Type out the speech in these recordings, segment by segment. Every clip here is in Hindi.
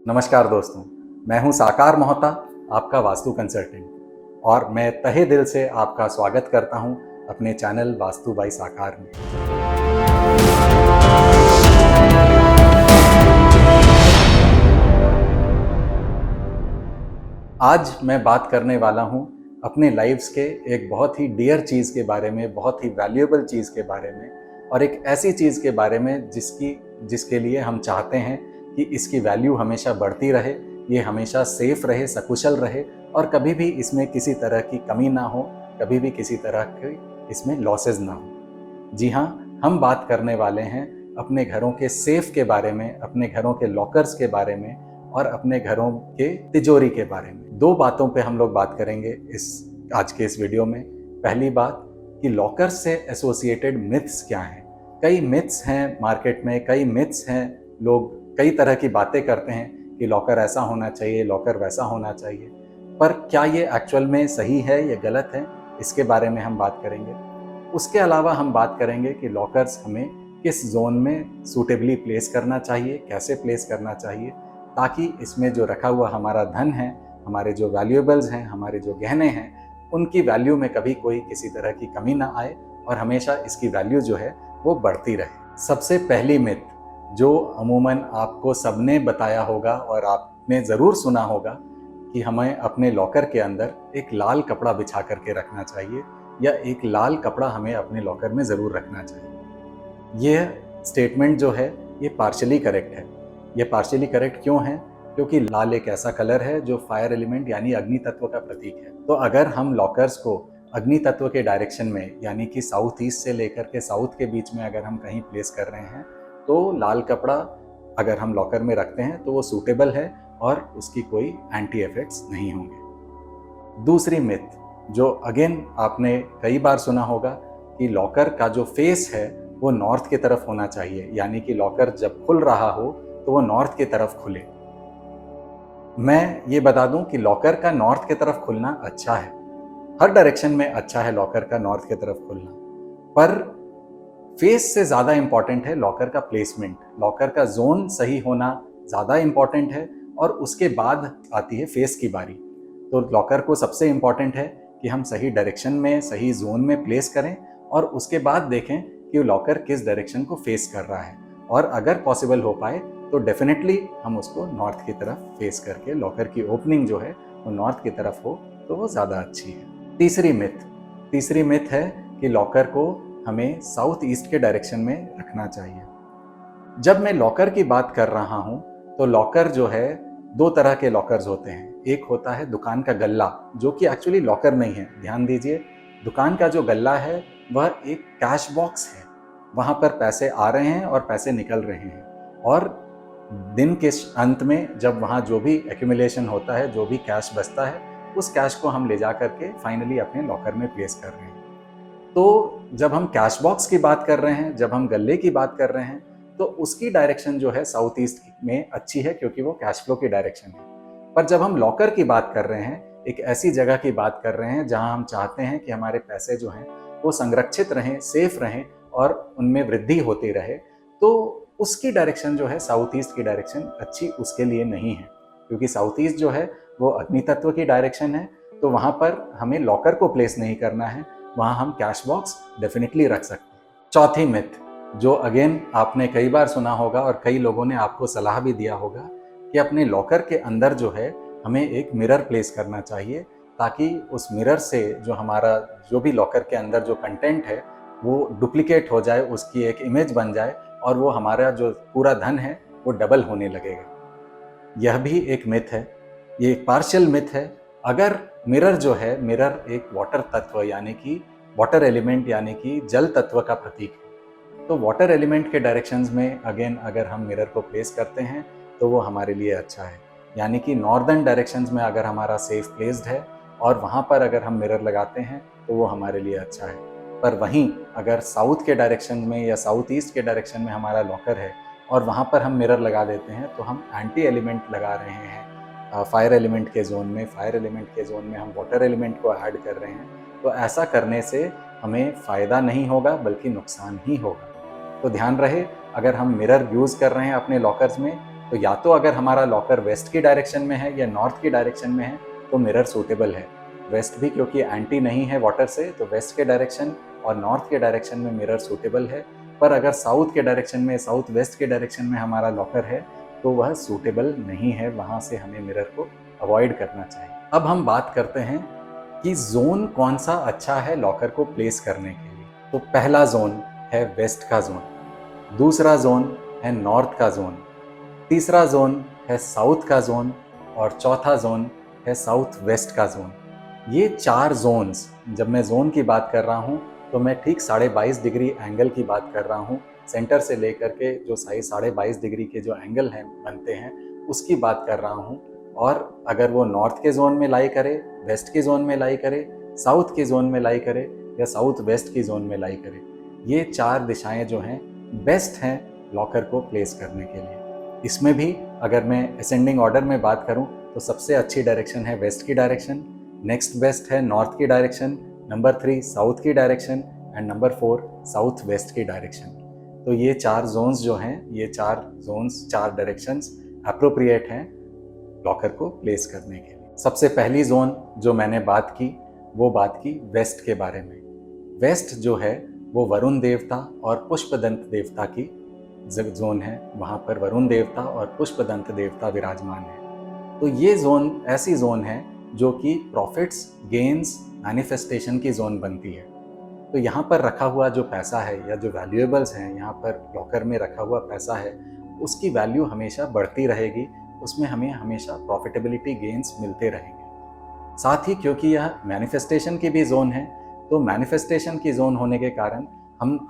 नमस्कार दोस्तों, मैं हूं साकार मोहता, आपका वास्तु कंसल्टेंट और मैं तहे दिल से आपका स्वागत करता हूं अपने चैनल वास्तु बाई साकार में। आज मैं बात करने वाला हूं अपने लाइफ्स के एक बहुत ही डियर चीज़ के बारे में, बहुत ही वैल्यूएबल चीज़ के बारे में और एक ऐसी चीज़ के बारे में जिसके लिए हम चाहते हैं कि इसकी वैल्यू हमेशा बढ़ती रहे, ये हमेशा सेफ रहे, सकुशल रहे और कभी भी इसमें किसी तरह की कमी ना हो, कभी भी किसी तरह की इसमें लॉसेस ना हो। जी हाँ, हम बात करने वाले हैं अपने घरों के सेफ के बारे में, अपने घरों के लॉकर्स के बारे में और अपने घरों के तिजोरी के बारे में। दो बातों पे हम लोग बात करेंगे आज के इस वीडियो में। पहली बात कि लॉकर्स से एसोसिएटेड मिथ्स क्या हैं। कई मिथ्स हैं मार्केट में, कई मिथ्स हैं, लोग कई तरह की बातें करते हैं कि लॉकर ऐसा होना चाहिए, लॉकर वैसा होना चाहिए, पर क्या ये एक्चुअल में सही है या गलत है, इसके बारे में हम बात करेंगे। उसके अलावा हम बात करेंगे कि लॉकर्स हमें किस जोन में सूटेबली प्लेस करना चाहिए, कैसे प्लेस करना चाहिए, ताकि इसमें जो रखा हुआ हमारा धन है, हमारे जो वैल्यूएबल्स हैं, हमारे जो गहने हैं, उनकी वैल्यू में कभी कोई किसी तरह की कमी ना आए और हमेशा इसकी वैल्यू जो है वो बढ़ती रहे। सबसे पहली मिथ जो अमूमन आपको सबने बताया होगा और आपने ज़रूर सुना होगा कि हमें अपने लॉकर के अंदर एक लाल कपड़ा बिछा करके रखना चाहिए या एक लाल कपड़ा हमें अपने लॉकर में ज़रूर रखना चाहिए। यह स्टेटमेंट जो है ये पार्शियली करेक्ट है। ये पार्शियली करेक्ट क्यों है? क्योंकि लाल एक ऐसा कलर है जो फायर एलिमेंट यानी अग्नि तत्व का प्रतीक है। तो अगर हम लॉकर्स को अग्नि तत्व के डायरेक्शन में यानी कि साउथ ईस्ट से लेकर के साउथ के बीच में अगर हम कहीं प्लेस कर रहे हैं तो लाल कपड़ा अगर हम लॉकर में रखते हैं तो वो सूटेबल है और उसकी कोई एंटी इफेक्ट्स नहीं होंगे। दूसरी मिथ जो अगेन आपने कई बार सुना होगा कि लॉकर का जो फेस है वो नॉर्थ की तरफ होना चाहिए, यानी कि लॉकर जब खुल रहा हो तो वो नॉर्थ की तरफ खुले। मैं ये बता दूं कि लॉकर का नॉर्थ की तरफ खुलना अच्छा है, हर डायरेक्शन में अच्छा है लॉकर का नॉर्थ की तरफ खुलना, पर फेस से ज़्यादा इंपॉर्टेंट है लॉकर का प्लेसमेंट। लॉकर का जोन सही होना ज़्यादा इंपॉर्टेंट है और उसके बाद आती है फेस की बारी। तो लॉकर को सबसे इंपॉर्टेंट है कि हम सही डायरेक्शन में, सही जोन में प्लेस करें और उसके बाद देखें कि लॉकर किस डायरेक्शन को फेस कर रहा है और अगर पॉसिबल हो पाए तो डेफिनेटली हम उसको नॉर्थ की तरफ फेस करके लॉकर की ओपनिंग जो है वो नॉर्थ की तरफ हो तो वो ज़्यादा अच्छी है। तीसरी मिथ है कि लॉकर को हमें साउथ ईस्ट के डायरेक्शन में रखना चाहिए। जब मैं लॉकर की बात कर रहा हूं तो लॉकर जो है दो तरह के लॉकर्स होते हैं। एक होता है दुकान का गल्ला जो कि एक्चुअली लॉकर नहीं है। ध्यान दीजिए, दुकान का जो गल्ला है वह एक कैश बॉक्स है। वहां पर पैसे आ रहे हैं और पैसे निकल रहे हैं और दिन के अंत में जब वहां जो भी एक्यूमुलेशन होता है, जो भी कैश बचता है, उस कैश को हम ले जा करके फाइनली अपने लॉकर में प्लेस कर रहे हैं। तो जब हम कैश बॉक्स की बात कर रहे हैं, जब हम गल्ले की बात कर रहे हैं, तो उसकी डायरेक्शन जो है साउथ ईस्ट में अच्छी है क्योंकि वो कैश फ्लो की डायरेक्शन है। पर जब हम लॉकर की बात कर रहे हैं, एक ऐसी जगह की बात कर रहे हैं जहां हम चाहते हैं कि हमारे पैसे जो हैं वो संरक्षित रहें, सेफ रहें और उनमें वृद्धि होती रहे, तो उसकी डायरेक्शन जो है साउथ ईस्ट की डायरेक्शन अच्छी उसके लिए नहीं है क्योंकि साउथ ईस्ट जो है वो अग्नि तत्व की डायरेक्शन है। तो वहां पर हमें लॉकर को प्लेस नहीं करना है, वहां हम कैश बॉक्स डेफिनेटली रख सकते हैं। चौथी मिथ जो अगेन आपने कई बार सुना होगा और कई लोगों ने आपको सलाह भी दिया होगा कि अपने लॉकर के अंदर जो है हमें एक मिरर प्लेस करना चाहिए ताकि उस मिरर से जो हमारा जो भी लॉकर के अंदर जो कंटेंट है वो डुप्लीकेट हो जाए, उसकी एक इमेज बन जाए और वो हमारा जो पूरा धन है वो डबल होने लगेगा। यह भी एक मिथ है, ये एक पार्शियल मिथ है। अगर मिरर जो है, मिरर एक वाटर तत्व यानी कि वाटर एलिमेंट यानी कि जल तत्व का प्रतीक है, तो वाटर एलिमेंट के डायरेक्शंस में अगेन अगर हम मिरर को प्लेस करते हैं तो वो हमारे लिए अच्छा है। यानी कि नॉर्दर्न डायरेक्शंस में अगर हमारा सेफ प्लेस्ड है और वहाँ पर अगर हम मिरर लगाते हैं तो वो हमारे लिए अच्छा है। पर वहीं अगर साउथ के डायरेक्शन में या साउथ ईस्ट के डायरेक्शन में हमारा लॉकर है और वहाँ पर हम मिरर लगा देते हैं तो हम एंटी एलिमेंट लगा रहे हैं। फायर एलिमेंट के जोन में हम वाटर एलिमेंट को ऐड कर रहे हैं। तो ऐसा करने से हमें फ़ायदा नहीं होगा बल्कि नुकसान ही होगा। तो ध्यान रहे, अगर हम मिरर यूज़ कर रहे हैं अपने लॉकर्स में तो या तो अगर हमारा लॉकर वेस्ट की डायरेक्शन में है या नॉर्थ की डायरेक्शन में है तो मिरर सूटेबल है। वेस्ट भी क्योंकि एंटी नहीं है वाटर से, तो वेस्ट के डायरेक्शन और नॉर्थ के डायरेक्शन में मिरर सूटेबल है। पर अगर साउथ के डायरेक्शन में, साउथ वेस्ट के डायरेक्शन में हमारा लॉकर है तो वह सूटेबल नहीं है, वहाँ से हमें मिरर को अवॉइड करना चाहिए। अब हम बात करते हैं कि जोन कौन सा अच्छा है लॉकर को प्लेस करने के लिए। तो पहला जोन है वेस्ट का जोन, दूसरा जोन है नॉर्थ का जोन, तीसरा जोन है साउथ का जोन और चौथा जोन है साउथ वेस्ट का जोन। ये 4 जोन्स, जब मैं जोन की बात कर रहा हूँ तो मैं ठीक 22.5 डिग्री एंगल की बात कर रहा हूँ। सेंटर से लेकर के जो 22.5 डिग्री के जो एंगल हैं बनते हैं उसकी बात कर रहा हूँ। और अगर वो नॉर्थ के जोन में लाई करे, वेस्ट के जोन में लाई करे, साउथ के जोन में लाई करे या साउथ वेस्ट की जोन में लाई करे, ये 4 दिशाएं जो हैं बेस्ट हैं लॉकर को प्लेस करने के लिए। इसमें भी अगर मैं असेंडिंग ऑर्डर में बात करूं तो सबसे अच्छी डायरेक्शन है वेस्ट की डायरेक्शन, नेक्स्ट बेस्ट है नॉर्थ की डायरेक्शन, नंबर 3 साउथ की direction and number 4 south west की डायरेक्शन। तो ये 4 जोन्स जो हैं, ये 4 जोन्स, 4 डायरेक्शंस अप्रोप्रिएट हैं लॉकर को प्लेस करने के लिए। सबसे पहली जोन जो मैंने बात की वो बात की वेस्ट के बारे में। वेस्ट जो है वो वरुण देवता और पुष्पदंत देवता की जोन है, वहाँ पर वरुण देवता और पुष्पदंत देवता विराजमान है। तो ये जोन ऐसी जोन है जो कि प्रॉफिट्स, गेन्स, मैनिफेस्टेशन की जोन बनती है। तो यहाँ पर रखा हुआ जो पैसा है या जो वैल्यूएबल्स हैं, यहाँ पर लॉकर में रखा हुआ पैसा है, उसकी वैल्यू हमेशा बढ़ती रहेगी, उसमें हमें हमेशा प्रॉफिटेबिलिटी गेन्स मिलते रहेंगे। साथ ही क्योंकि यह मैनिफेस्टेशन की भी जोन है, तो मैनिफेस्टेशन की जोन होने के कारण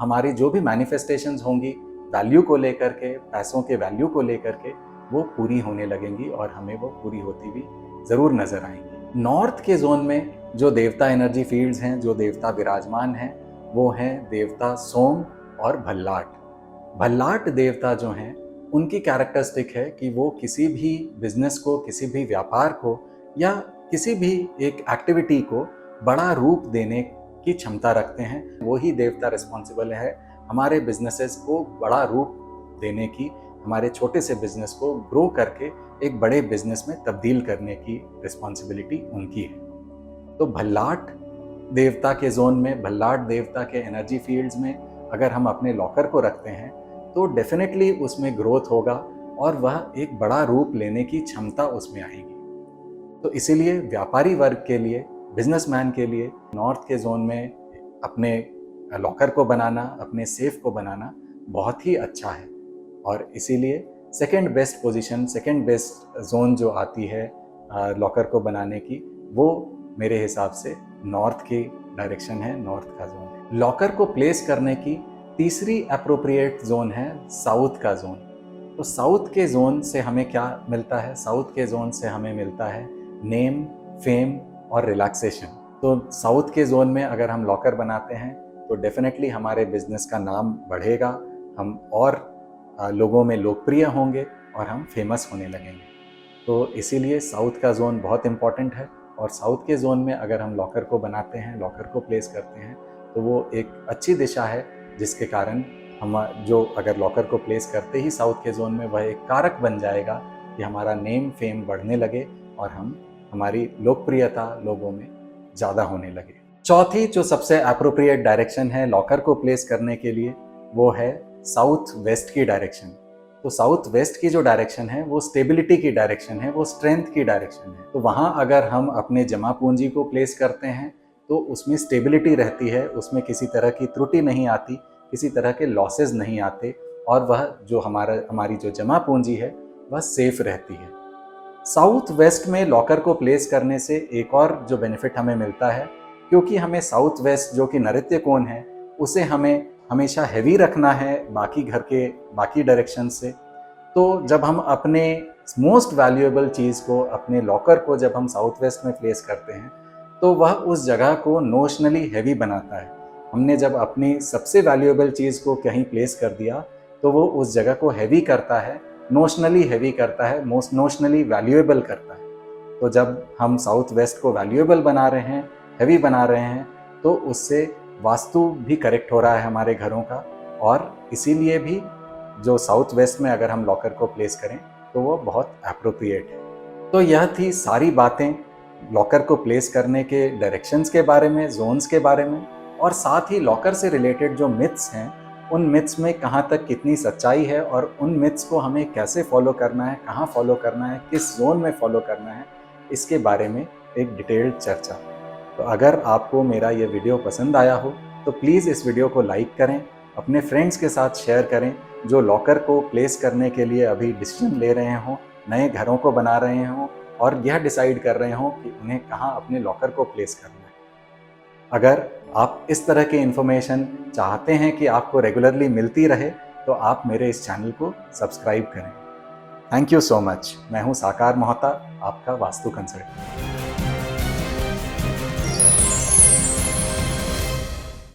हमारी जो भी मैनिफेस्टेशंस होंगी वैल्यू को लेकर के, पैसों के वैल्यू को लेकर के, वो पूरी होने लगेंगी और हमें वो पूरी होती भी ज़रूर नज़र आएंगी। नॉर्थ के जोन में जो देवता एनर्जी फील्ड्स हैं, जो देवता विराजमान हैं, वो हैं देवता सोम और भल्लाट। भल्लाट देवता जो हैं उनकी कैरेक्टरिस्टिक है कि वो किसी भी बिजनेस को, किसी भी व्यापार को या किसी भी एक एक्टिविटी को बड़ा रूप देने की क्षमता रखते हैं। वही देवता रिस्पॉन्सिबल है हमारे बिजनेसेस को बड़ा रूप देने की, हमारे छोटे से बिजनेस को ग्रो करके एक बड़े बिजनेस में तब्दील करने की रिस्पॉन्सिबिलिटी उनकी है। तो भल्लाट देवता के जोन में, भल्लाट देवता के एनर्जी फील्ड्स में अगर हम अपने लॉकर को रखते हैं तो डेफिनेटली उसमें ग्रोथ होगा और वह एक बड़ा रूप लेने की क्षमता उसमें आएगी। तो इसीलिए व्यापारी वर्ग के लिए, बिजनेसमैन के लिए नॉर्थ के जोन में अपने लॉकर को बनाना, अपने सेफ को बनाना बहुत ही अच्छा है। और इसीलिए second best position, second west zone जो आती है लॉकर को बनाने की, वो मेरे हिसाब से नॉर्थ की डायरेक्शन है, नॉर्थ का जोन है। लॉकर को प्लेस करने की तीसरी अप्रोप्रिएट जोन है साउथ का जोन। तो साउथ के जोन से हमें क्या मिलता है? साउथ के जोन से हमें मिलता है नेम, फेम और रिलैक्सेशन। तो साउथ के जोन में अगर हम लॉकर बनाते हैं तो डेफिनेटली हमारे बिजनेस का नाम बढ़ेगा, हम और लोगों में लोकप्रिय होंगे और हम फेमस होने लगेंगे। तो इसीलिए साउथ का जोन बहुत इम्पॉर्टेंट है। और साउथ के जोन में अगर हम लॉकर को बनाते हैं, लॉकर को प्लेस करते हैं, तो वो एक अच्छी दिशा है जिसके कारण हम जो अगर लॉकर को प्लेस करते ही साउथ के जोन में, वह एक कारक बन जाएगा कि हमारा नेम, फेम बढ़ने लगे और हमारी लोकप्रियता लोगों में ज़्यादा होने लगे। चौथी जो सबसे एप्रोप्रिएट डायरेक्शन है लॉकर को प्लेस करने के लिए, वो है साउथ वेस्ट की डायरेक्शन। तो साउथ वेस्ट की जो डायरेक्शन है वो स्टेबिलिटी की डायरेक्शन है, वो स्ट्रेंथ की डायरेक्शन है। तो वहाँ अगर हम अपने जमा पूंजी को प्लेस करते हैं तो उसमें स्टेबिलिटी रहती है, उसमें किसी तरह की त्रुटि नहीं आती, किसी तरह के लॉसेस नहीं आते और वह जो हमारी जो जमा पूंजी है वह सेफ रहती है। साउथ वेस्ट में लॉकर को प्लेस करने से एक और जो बेनिफिट हमें मिलता है, क्योंकि हमें साउथ वेस्ट जो कि नैऋत्य कोण है उसे हमें हमेशा हैवी रखना है बाकी घर के बाकी डायरेक्शन से। तो जब हम अपने मोस्ट वैल्यूएबल चीज़ को, अपने लॉकर को जब हम साउथ वेस्ट में प्लेस करते हैं तो वह उस जगह को नोशनली हैवी बनाता है। हमने जब अपनी सबसे वैल्यूएबल चीज़ को कहीं प्लेस कर दिया तो वो उस जगह को हैवी करता है, नोशनली हैवी करता है, मोस्ट नोशनली वैल्यूएबल करता है। तो जब हम साउथ वेस्ट को वैल्यूएबल बना रहे हैं, हैवी बना रहे हैं, तो उससे वास्तु भी करेक्ट हो रहा है हमारे घरों का। और इसीलिए भी जो साउथ वेस्ट में अगर हम लॉकर को प्लेस करें तो वो बहुत अप्रोप्रिएट है। तो यह थी सारी बातें लॉकर को प्लेस करने के डायरेक्शंस के बारे में, जोन्स के बारे में, और साथ ही लॉकर से रिलेटेड जो मिथ्स हैं उन मिथ्स में कहाँ तक कितनी सच्चाई है और उन मिथ्स को हमें कैसे फॉलो करना है, कहाँ फॉलो करना है, किस जोन में फॉलो करना है, इसके बारे में एक डिटेल्ड चर्चा। तो अगर आपको मेरा ये वीडियो पसंद आया हो तो प्लीज़ इस वीडियो को लाइक करें, अपने फ्रेंड्स के साथ शेयर करें जो लॉकर को प्लेस करने के लिए अभी डिसीजन ले रहे हों, नए घरों को बना रहे हों और यह डिसाइड कर रहे हों कि उन्हें कहाँ अपने लॉकर को प्लेस करना है। अगर आप इस तरह की इन्फॉर्मेशन चाहते हैं कि आपको रेगुलरली मिलती रहे तो आप मेरे इस चैनल को सब्सक्राइब करें। Thank you so much. मैं हूं साकार मोहता, आपका वास्तु कंसल्टेंट।